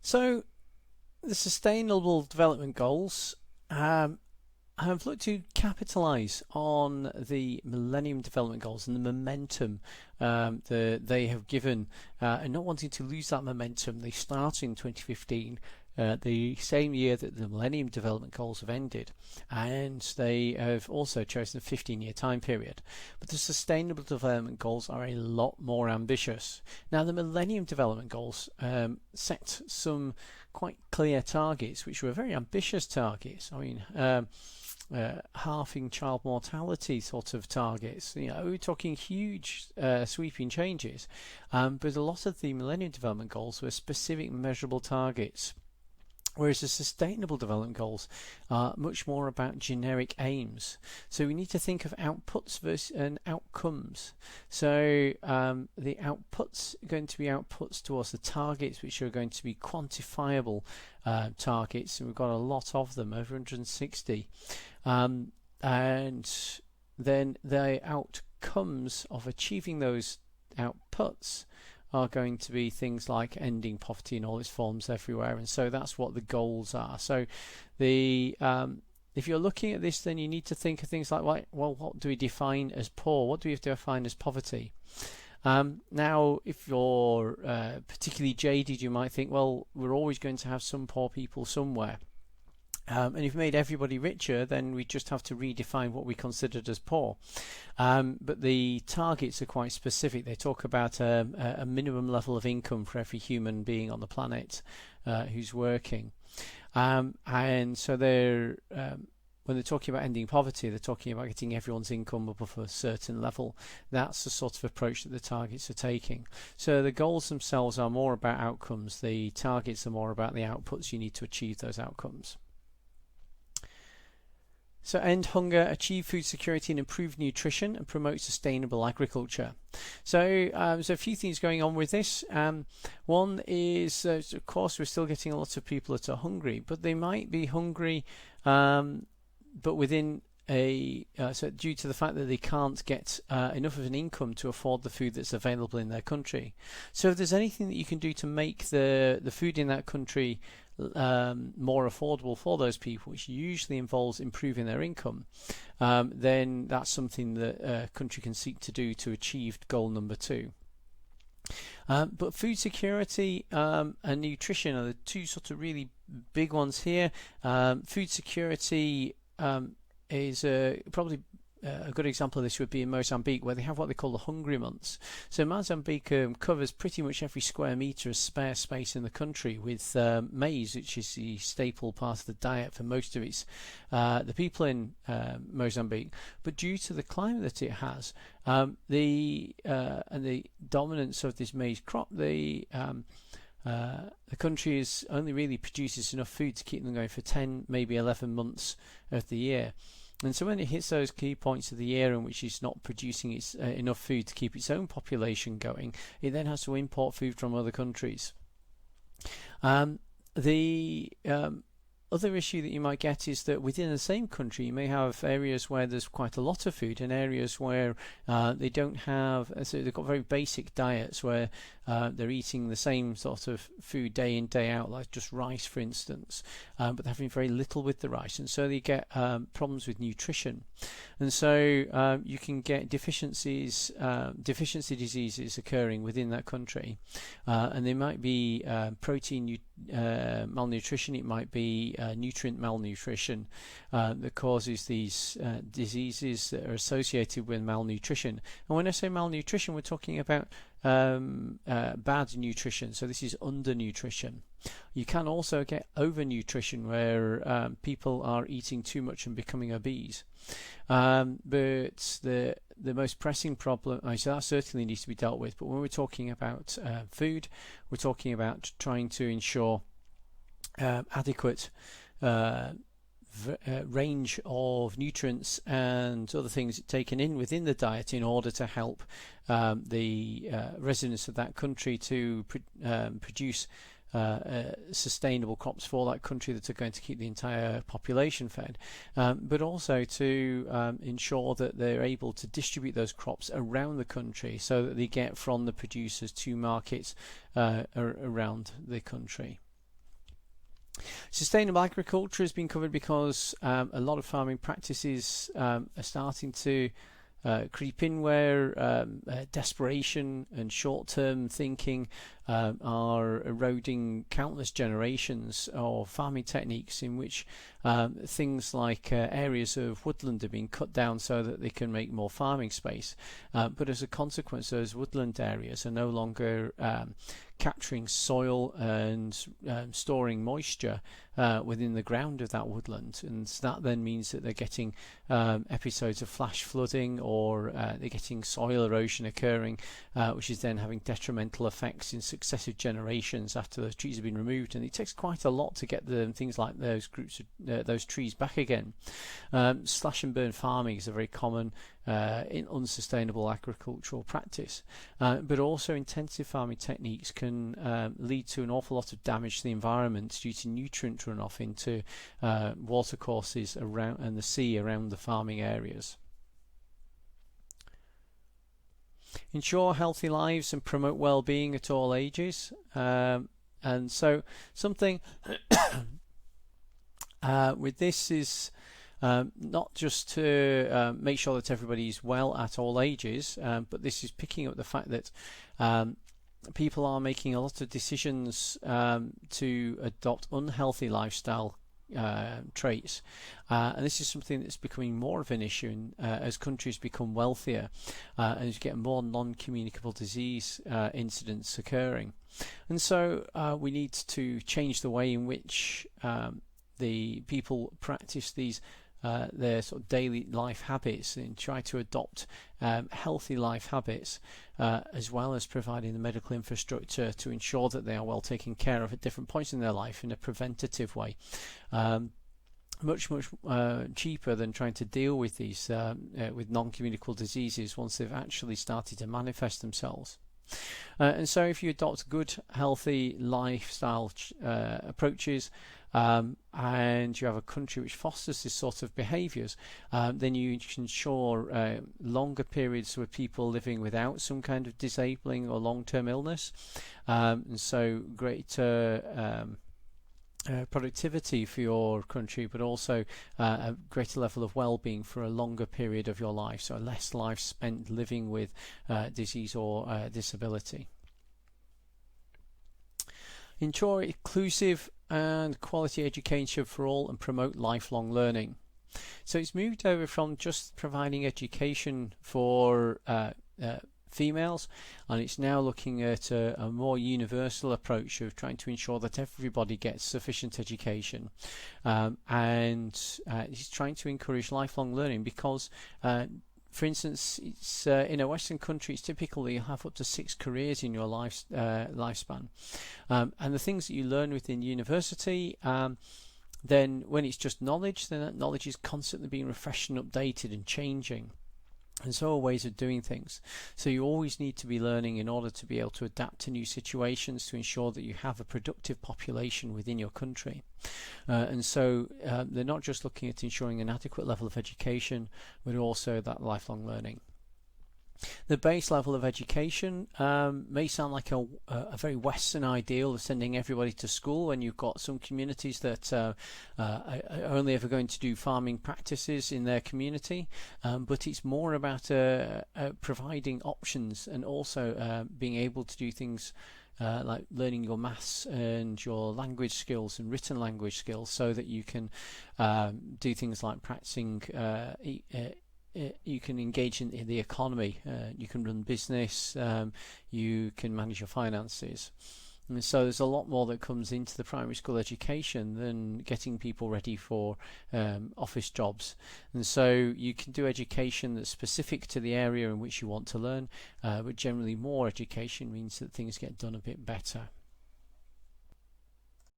So the Sustainable Development Goals have looked to capitalise on the Millennium Development Goals and the momentum they have given, and not wanting to lose that momentum. They started in 2015. The same year that the Millennium Development Goals have ended, and they have also chosen a 15-year time period. But the Sustainable Development Goals are a lot more ambitious. Now, the Millennium Development Goals set some quite clear targets, which were very ambitious targets. I mean, halving child mortality sort of targets. We're talking huge sweeping changes, but a lot of the Millennium Development Goals were specific measurable targets, whereas the Sustainable Development Goals are much more about generic aims. So we need to think of outputs versus and outcomes. So the outputs are going to be outputs towards the targets, which are going to be quantifiable targets, and we've got a lot of them, over 160. And then the outcomes of achieving those outputs are going to be things like ending poverty in all its forms everywhere, and so that's what the goals are. So the if you're looking at this, then you need to think of things like, well, what do we define as poor? What do we define as poverty? Now, if you're particularly jaded, you might think, well, we're always going to have some poor people somewhere. And if you've made everybody richer, then we just have to redefine what we considered as poor. But the targets are quite specific. They talk about a minimum level of income for every human being on the planet who's working. And so when they're talking about ending poverty, they're talking about getting everyone's income above a certain level. That's the sort of approach that the targets are taking. So the goals themselves are more about outcomes. The targets are more about the outputs you need to achieve those outcomes. So end hunger, achieve food security and improve nutrition, and promote sustainable agriculture. So there's a few things going on with this. One is, of course, we're still getting a lot of people that are hungry, but they might be hungry, but within so due to the fact that they can't get enough of an income to afford the food that's available in their country. So if there's anything that you can do to make the food in that country more affordable for those people, which usually involves improving their income, then that's something that a country can seek to do to achieve goal number 2. But food security and nutrition are the two sort of really big ones here. Food security is probably a good example of this would be in Mozambique, where they have what they call the hungry months. So Mozambique covers pretty much every square metre of spare space in the country with maize, which is the staple part of the diet for most of the people in Mozambique. But due to the climate that it has, and the dominance of this maize crop, the country only really produces enough food to keep them going for 10, maybe 11 months of the year. And so when it hits those key points of the year in which it's not producing enough food to keep its own population going, it then has to import food from other countries. The other issue that you might get is that within the same country you may have areas where there's quite a lot of food and areas where they don't have, so they've got very basic diets where they're eating the same sort of food day in day out, like just rice for instance, but they're having very little with the rice, and so they get problems with nutrition, and so you can get deficiency diseases occurring within that country, and they might be protein malnutrition, it might be nutrient malnutrition that causes these diseases that are associated with malnutrition. And when I say malnutrition, we're talking about bad nutrition, so this is undernutrition. You can also get overnutrition, where people are eating too much and becoming obese. But the most pressing problem, so that certainly needs to be dealt with, but when we're talking about food, we're talking about trying to ensure adequate range of nutrients and other things taken in within the diet in order to help the residents of that country to produce sustainable crops for that country that are going to keep the entire population fed, but also to ensure that they're able to distribute those crops around the country so that they get from the producers to markets around the country. Sustainable agriculture has been covered because a lot of farming practices are starting to creep in where desperation and short-term thinking are eroding countless generations of farming techniques in which things like areas of woodland are being cut down so that they can make more farming space. But as a consequence, those woodland areas are no longer capturing soil and storing moisture within the ground of that woodland, and that then means that they're getting episodes of flash flooding, or they're getting soil erosion occurring, which is then having detrimental effects in successive generations after those trees have been removed. And it takes quite a lot to get things like those groups of those trees back again. Slash and burn farming is a very common in unsustainable agricultural practice, but also intensive farming techniques can lead to an awful lot of damage to the environment due to nutrient runoff into watercourses around and the sea around the farming areas. Ensure healthy lives and promote well-being at all ages, and so something with this is not just to make sure that everybody's well at all ages, but this is picking up the fact that people are making a lot of decisions to adopt unhealthy lifestyle traits, and this is something that's becoming more of an issue as countries become wealthier and as you get more non-communicable disease incidents occurring. And so we need to change the way in which the people practice these their sort of daily life habits and try to adopt healthy life habits, as well as providing the medical infrastructure to ensure that they are well taken care of at different points in their life in a preventative way. Much cheaper than trying to deal with these with non-communicable diseases once they've actually started to manifest themselves. And so if you adopt good healthy lifestyle approaches, and you have a country which fosters this sort of behaviours, then you can ensure longer periods with people living without some kind of disabling or long-term illness, and so greater productivity for your country, but also a greater level of well-being for a longer period of your life, so less life spent living with disease or disability. Ensure inclusive and quality education for all and promote lifelong learning. So it's moved over from just providing education for females, and it's now looking at a more universal approach of trying to ensure that everybody gets sufficient education, and it's trying to encourage lifelong learning because for instance, it's in a Western country, it's typical that you have up to 6 careers in your lifespan, and the things that you learn within university, then when it's just knowledge, then that knowledge is constantly being refreshed and updated and changing. And so are ways of doing things. So you always need to be learning in order to be able to adapt to new situations to ensure that you have a productive population within your country. And so they're not just looking at ensuring an adequate level of education, but also that lifelong learning. The base level of education may sound like a very Western ideal of sending everybody to school when you've got some communities that are only ever going to do farming practices in their community, but it's more about providing options and also being able to do things like learning your maths and your language skills and written language skills, so that you can do things like practicing you can engage in the economy, you can run business, you can manage your finances. And so there's a lot more that comes into the primary school education than getting people ready for office jobs. And so you can do education that's specific to the area in which you want to learn, but generally more education means that things get done a bit better.